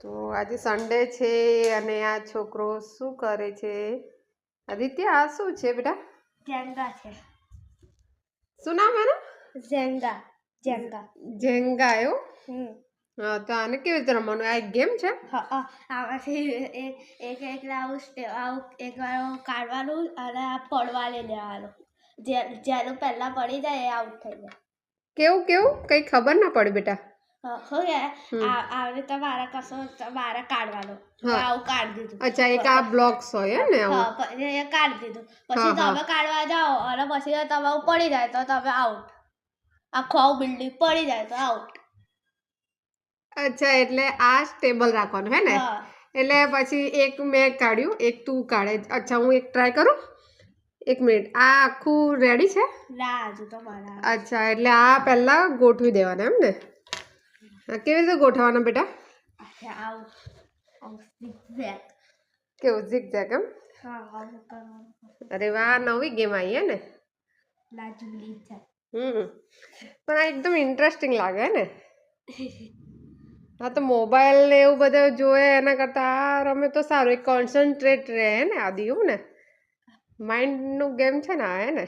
તો આજે સન્ડે છે અને આ છોકરો શું કરે છે? આદિત્ય આ શું છે બેટા? જેંગા છે. શું નામ એનું? જેંગા. જેંગા. જેંગા એવું? હા, તો આને કેવી રીતે રમવાનું? આ એક ગેમ છે? હા, આમાંથી એક કાઢવાનું અને આ પડવા લઈ લેવાનું. જેનું પહેલા પડી જાય એ આઉટ થઈ જાય. કેવું કઈ ખબર ના પડે બેટા. શું આવી રીતે મારે કાઢવાનું. આવું કાઢી દીધું. અચ્છા, એક આ બ્લોક્સ હોય ને આવું. પછી એ કાઢી દીધું. પછી તમે કાઢવા જાઓ અને પછી તમારું પડી જાય તો તમે આઉટ. આખું બિલ્ડિંગ પડી જાય તો આઉટ. અચ્છા, એટલે આ સ્ટેબલ રાખવાનું હે ને? એટલે પછી એક મેં કાઢ્યું, એક તું કાઢે. અચ્છા, હું એક ટ્રાય કરું. એક મિનિટ, આ આખું રેડી છે? ના, હજુ તો મારા. અચ્છા, એટલે આ પહેલા ગોઠવી દેવાના એમ ને? કેવી રીતે ગોઠવવાના બેટા? કેવું ઝીગઝેગ એમ? અરે વાહ, નવી ગેમ આવી હે ને? પણ આ એકદમ ઇન્ટરેસ્ટિંગ લાગે ને? હા, તો મોબાઈલ ને એવું બધું જોવે એના કરતા આ રમે તો સારું. એક કોન્સન્ટ્રેટ રહે ને આદિ, એવું ને? માઇન્ડ નું ગેમ છે ને આ, હે ને?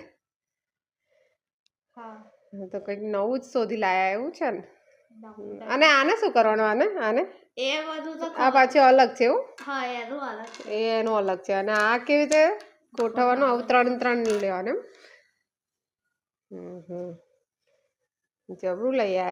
તો કંઈક નવું જ શોધી લાયા એવું છે ને? અને આને શું કરવાનું? આને એ બધું તો આ પાછું અલગ છે એવું? હા, એનું અલગ. એનું અલગ છે. અને આ કેવી રીતે ગોઠવવાનું? આવું 3 લેવાનું એમ? જબરું લઈ આવ્યા.